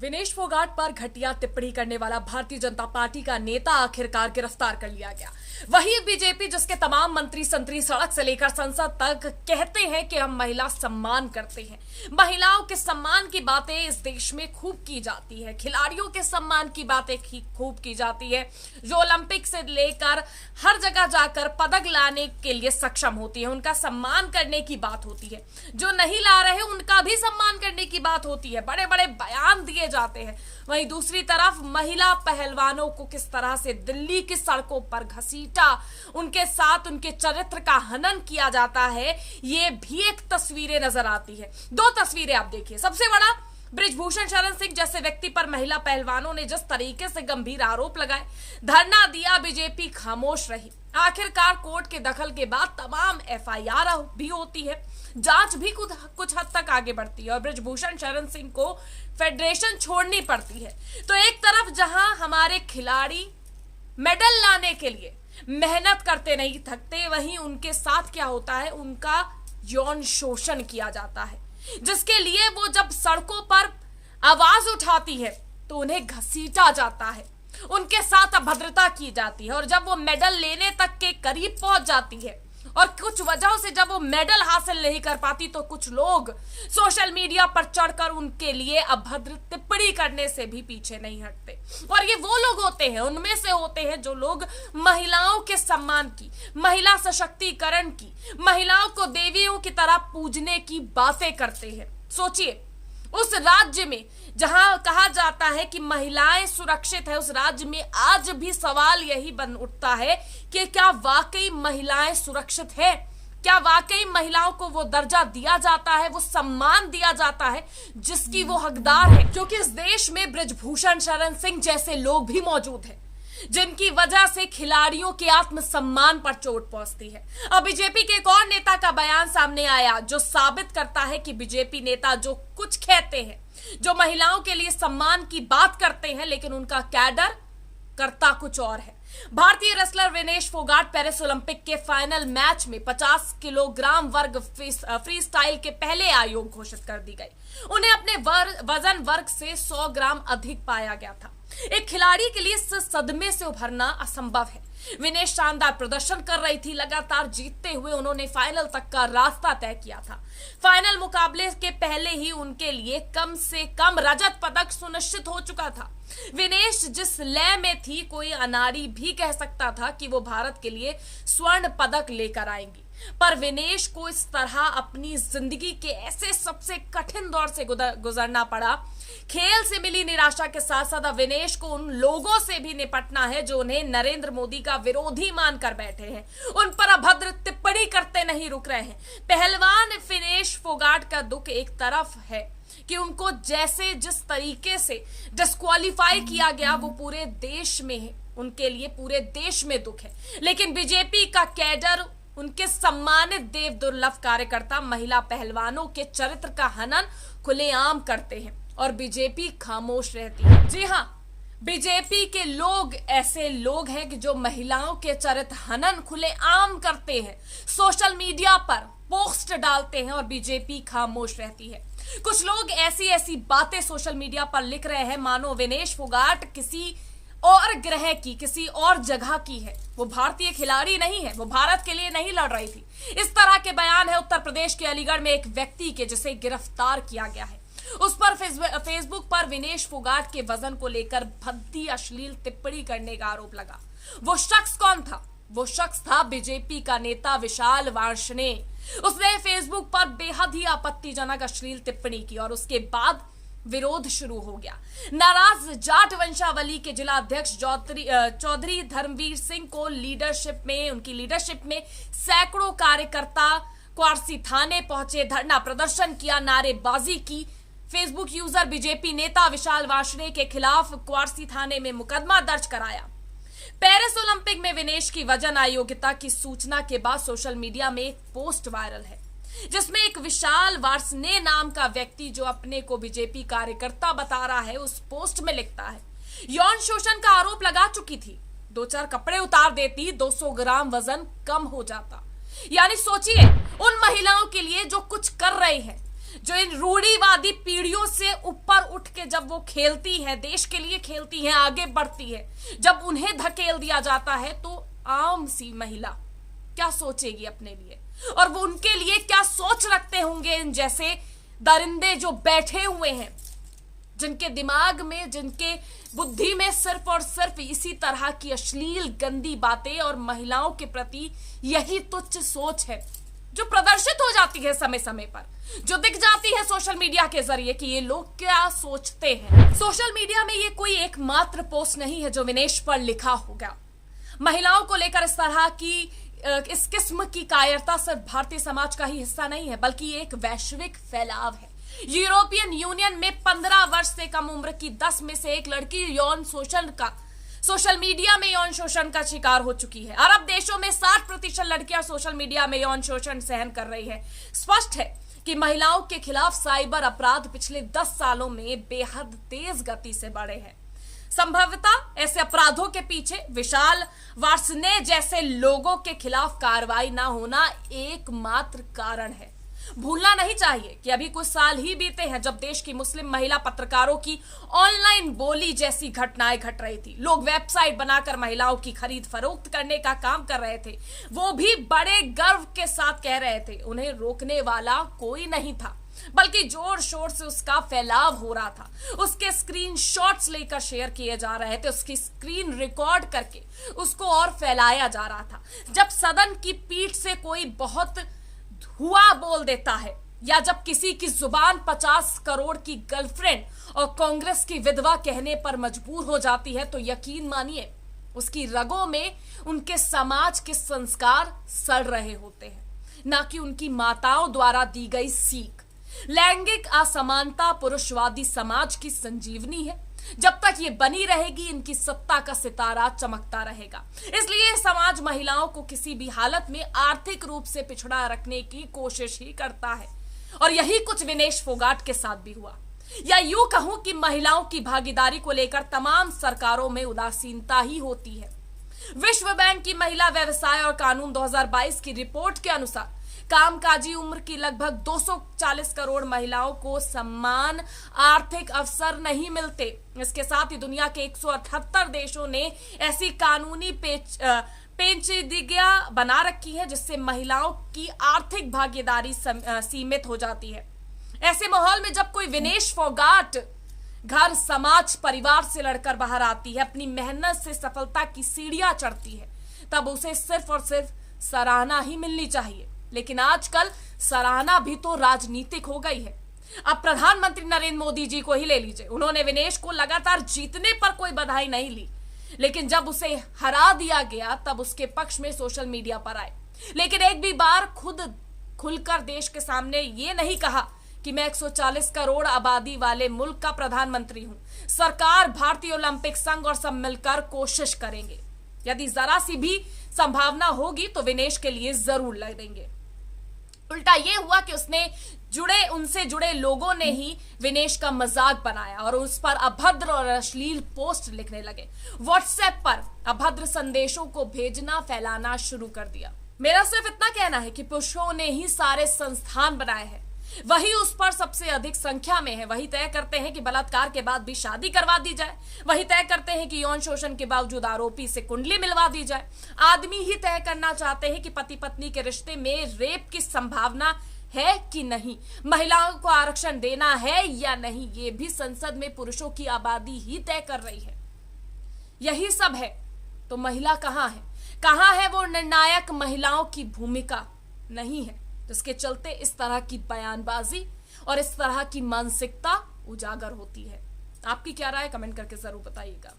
विनेश फोगाट पर घटिया टिप्पणी करने वाला भारतीय जनता पार्टी का नेता आखिरकार गिरफ्तार कर लिया गया। वही बीजेपी जिसके तमाम मंत्री संतरी सड़क से लेकर संसद तक कहते हैं कि हम महिला सम्मान करते हैं। महिलाओं के सम्मान की बातें इस देश में खूब की जाती है, खिलाड़ियों के सम्मान की बातें खूब की जाती है, जो ओलंपिक से लेकर हर जगह जाकर पदक लाने के लिए सक्षम होती है, उनका सम्मान करने की बात होती है। जो नहीं ला रहे उनका भी सम्मान करने की बात होती है, बड़े बड़े बयान दिए जाते हैं। वहीं दूसरी तरफ महिला पहलवानों को किस तरह से दिल्ली की सड़कों पर घसीटा, उनके साथ उनके चरित्र का हनन किया जाता है, ये भी एक तस्वीरें नजर आती है। दो तस्वीरें आप देखिए। सबसे बड़ा, बृजभूषण शरण सिंह जैसे व्यक्ति पर महिला पहलवानों ने जिस तरीके से गंभीर आरोप लगाए, धरना दिया, बीजेपी खामोश रही। आखिरकार कोर्ट के दखल के बाद तमाम एफआईआर भी होती है, जांच भी कुछ हद तक आगे बढ़ती है और बृजभूषण शरण सिंह को फेडरेशन छोड़नी पड़ती है। तो एक तरफ जहां हमारे खिलाड़ी मेडल लाने के लिए मेहनत करते नहीं थकते, वहीं उनके साथ क्या होता है, उनका यौन शोषण किया जाता है, जिसके लिए वो जब सड़कों पर आवाज उठाती है तो उन्हें घसीटा जाता है, उनके साथ अभद्रता की जाती है और जब वो मेडल लेने तक के करीब पहुंच जाती है और कुछ वजहों से जब वो मेडल हासिल नहीं कर पाती तो कुछ लोग सोशल मीडिया पर चढ़कर उनके लिए अभद्र टिप्पणी करने से भी पीछे नहीं हटते। और ये वो लोग होते हैं, उनमें से होते हैं जो लोग महिलाओं के सम्मान की, महिला सशक्तिकरण की, महिलाओं को देवियों की तरह पूजने की बातें करते हैं। सोचिए, उस राज्य में जहां कहा जाता है कि महिलाएं सुरक्षित है, उस राज्य में आज भी सवाल यही बन उठता है कि क्या वाकई महिलाएं सुरक्षित है? क्या वाकई महिलाओं को वो दर्जा दिया जाता है, वो सम्मान दिया जाता है जिसकी वो हकदार है? क्योंकि इस देश में बृजभूषण शरण सिंह जैसे लोग भी मौजूद हैं, जिनकी वजह से खिलाड़ियों के आत्मसम्मान पर चोट पहुंचती है। अब बीजेपी के एक और नेता का बयान सामने आया जो साबित करता है कि बीजेपी नेता जो कुछ कहते हैं, जो महिलाओं के लिए सम्मान की बात करते हैं, लेकिन उनका कैडर करता कुछ और है। भारतीय wrestler Vinesh Phogat Paris Olympic के फाइनल मैच में 50 किलोग्राम वर्ग फ्री स्टाइल के पहले आयोग घोषित कर दी गई। उन्हें अपने वजन वर्ग से 100 ग्राम अधिक पाया गया था। एक खिलाड़ी के लिए इस सदमे से उभरना असंभव है। विनेश शानदार प्रदर्शन कर रही थी, लगातार जीतते हुए उन्होंने फाइनल तक का रास्ता तय किया था। फाइनल मुकाबले के पहले ही उनके लिए कम से कम रजत पदक सुनिश्चित हो चुका था। विनेश जिस लय में थी, कोई अनाड़ी भी कह सकता था कि वो भारत के लिए स्वर्ण पदक लेकर आएंगी, पर विनेश को इस तरह अपनी जिंदगी के ऐसे सबसे कठिन दौर से गुजरना पड़ा। खेल से मिली निराशा के साथ साथ विनेश को उन लोगों से भी निपटना है जो उन्हें नरेंद्र मोदी का विरोधी मानकर बैठे हैं, उन पर अभद्र टिप्पणी करते नहीं रुक रहे हैं। पहलवान विनेश फोगाट का दुख एक तरफ है कि उनको जैसे जिस तरीके से डिस्क्वालीफाई किया गया वो पूरे देश में है, उनके लिए पूरे देश में दुख है। लेकिन बीजेपी का कैडर, उनके सम्मानित देव दुर्लभ कार्यकर्ता महिला पहलवानों के चरित्र का हनन खुलेआम करते हैं और बीजेपी खामोश रहती है। जी हां, बीजेपी के लोग ऐसे लोग हैं कि जो महिलाओं के चरित्र हनन खुलेआम करते हैं, सोशल मीडिया पर पोस्ट डालते हैं और बीजेपी खामोश रहती है। कुछ लोग ऐसी ऐसी बातें सोशल मीडिया पर लिख रहे हैं मानो विनेश फोगाट किसी और ग्रह की, किसी और जगह की है, वो भारतीय खिलाड़ी नहीं है, वो भारत के लिए नहीं लड़ रही थी। इस तरह के बयान है उत्तर प्रदेश के अलीगढ़ में एक व्यक्ति के जिसे गिरफ्तार किया गया है। उस पर फेसबुक पर विनेश फोगाट के वजन को लेकर भद्दी अश्लील टिप्पणी करने का आरोप लगा। वो शख्स कौन था? वो शख्स था बीजेपी का नेता विशाल वार्ष्णेय। उसने फेसबुक पर बेहद ही आपत्तिजनक अश्लील टिप्पणी की और उसके बाद विरोध शुरू हो गया। नाराज जाट वंशावली के जिला अध्यक्ष चौधरी धर्मवीर सिंह को उनकी लीडरशिप में सैकड़ों कार्यकर्ता क्वारसी थाने पहुंचे, धरना प्रदर्शन किया, नारेबाजी की। फेसबुक यूजर बीजेपी नेता विशाल वार्ष्णेय के खिलाफ क्वारसी थाने में मुकदमा दर्ज कराया। पेरिस ओलंपिक में विनेश की वजन अयोग्यता की सूचना के बाद सोशल मीडिया में एक पोस्ट वायरल है जिसमें एक विशाल वार्ष्णेय नाम का व्यक्ति जो अपने को बीजेपी कार्यकर्ता बता रहा है, उस पोस्ट में लिखता है, यौन शोषण का आरोप लगा चुकी थी, 2-4 कपड़े उतार देती, 200 ग्राम वजन कम हो जाता। यानी सोचिए, उन महिलाओं के लिए जो कुछ कर रहे हैं, जो इन रूढ़िवादी पीढ़ियों से ऊपर उठ के जब वो खेलती है, देश के लिए खेलती है, आगे बढ़ती है, जब उन्हें धकेल दिया जाता है तो आम सी महिला क्या सोचेगी अपने लिए, और वो उनके लिए क्या सोच रखते होंगे इन जैसे दरिंदे जो बैठे हुए हैं, जिनके दिमाग में, जिनके बुद्धि में सिर्फ और सिर्फ इसी तरह की अश्लील गंदी बातें और महिलाओं के प्रति यही तुच्छ सोच है, जो प्रदर्शित हो जाती है समय समय पर, जो दिख जाती है सोशल मीडिया के जरिए कि ये लोग क्या सोचते हैं। सोशल मीडिया में ये कोई एकमात्र पोस्ट नहीं है जो विनेश पर लिखा होगा। महिलाओं को लेकर इस तरह की इस किस्म की कायरता सिर्फ भारतीय समाज का ही हिस्सा नहीं है, बल्कि ये एक वैश्विक फैलाव है। यूरोपियन यूनियन में 15 वर्ष से कम उम्र की 10 में से एक लड़की सोशल मीडिया में यौन शोषण का शिकार हो चुकी है। अरब देशों में 60% लड़कियां सोशल मीडिया में यौन शोषण सहन कर रही है। स्पष्ट है कि महिलाओं के खिलाफ साइबर अपराध पिछले 10 सालों में बेहद तेज गति से बढ़े हैं। संभवतः ऐसे अपराधों के पीछे विशाल वार्ष्णेय जैसे लोगों के खिलाफ कार्रवाई ना होना एकमात्र कारण है। भूलना नहीं चाहिए कि अभी कुछ साल ही बीते हैं जब देश की मुस्लिम महिला पत्रकारों की ऑनलाइन बोली जैसी घटनाएं घट रही थी। लोग वेबसाइट बनाकर महिलाओं की खरीद फरोख्त करने का काम कर रहे थे, वो भी बड़े गर्व के साथ कह रहे थे। उन्हें रोकने वाला कोई नहीं था, बल्कि जोर शोर से उसका फैलाव हो रहा था। उसके स्क्रीनशॉट्स लेकर शेयर किए जा रहे थे, उसकी स्क्रीन रिकॉर्ड करके उसको और फैलाया जा रहा था। जब सदन की पीठ से कोई बहुत हुआ बोल देता है, या जब किसी की जुबान 50 करोड़ की गर्लफ्रेंड और कांग्रेस की विधवा कहने पर मजबूर हो जाती है, तो यकीन मानिए उसकी रगों में उनके समाज के संस्कार सड़ रहे होते हैं, ना कि उनकी माताओं द्वारा दी गई सीख। लैंगिक असमानता पुरुषवादी समाज की संजीवनी है। जब तक ये बनी रहेगी, इनकी सत्ता का सितारा चमकता रहेगा। इसलिए समाज महिलाओं को किसी भी हालत में आर्थिक रूप से पिछड़ा रखने की कोशिश ही करता है, और यही कुछ विनेश फोगाट के साथ भी हुआ। या यूं कहूं कि महिलाओं की भागीदारी को लेकर तमाम सरकारों में उदासीनता ही होती है। विश्व बैंक की महिला व्यवसाय और कानून 2022 की रिपोर्ट के अनुसार कामकाजी उम्र की लगभग 240 करोड़ महिलाओं को समान आर्थिक अवसर नहीं मिलते। इसके साथ ही दुनिया के 178 देशों ने ऐसी कानूनी पेचीदगियां बना रखी है जिससे महिलाओं की आर्थिक भागीदारी सीमित हो जाती है। ऐसे माहौल में जब कोई विनेश फोगाट घर, समाज, परिवार से लड़कर बाहर आती है, अपनी मेहनत से सफलता की सीढ़ियां चढ़ती है, तब उसे सिर्फ और सिर्फ सराहना ही मिलनी चाहिए। लेकिन आजकल सराहना भी तो राजनीतिक हो गई है। अब प्रधानमंत्री नरेंद्र मोदी जी को ही ले लीजिए, उन्होंने विनेश को लगातार जीतने पर कोई बधाई नहीं ली, लेकिन जब उसे हरा दिया गया तब उसके पक्ष में सोशल मीडिया पर आए, लेकिन एक भी बार खुद खुलकर देश के सामने ये नहीं कहा कि मैं 140 करोड़ आबादी वाले मुल्क का प्रधानमंत्री हूं। सरकार, भारतीय ओलंपिक संघ और सब मिलकर कोशिश करेंगे। यदि जरा सी भी संभावना होगी तो विनेश के लिए जरूर लड़ेंगे। उल्टा ये हुआ कि उनसे जुड़े लोगों ने ही विनेश का मजाक बनाया और उस पर अभद्र और अश्लील पोस्ट लिखने लगे। व्हाट्सएप पर अभद्र संदेशों को भेजना, फैलाना शुरू कर दिया। मेरा सिर्फ इतना कहना है कि पुरुषों ने ही सारे संस्थान बनाए हैं, वही उस पर सबसे अधिक संख्या में है। वही तय करते हैं कि बलात्कार के बाद भी शादी करवा दी जाए, वही तय करते हैं कि यौन शोषण के बावजूद आरोपी से कुंडली मिलवा दी जाए। आदमी ही तय करना चाहते हैं कि पति पत्नी के रिश्ते में रेप की संभावना है कि नहीं, महिलाओं को आरक्षण देना है या नहीं, ये भी संसद में पुरुषों की आबादी ही तय कर रही है। यही सब है तो महिला कहां है? कहां है वो निर्णायक महिलाओं की भूमिका? नहीं है, जिसके चलते इस तरह की बयानबाजी और इस तरह की मानसिकता उजागर होती है। आपकी क्या राय, कमेंट करके जरूर बताइएगा।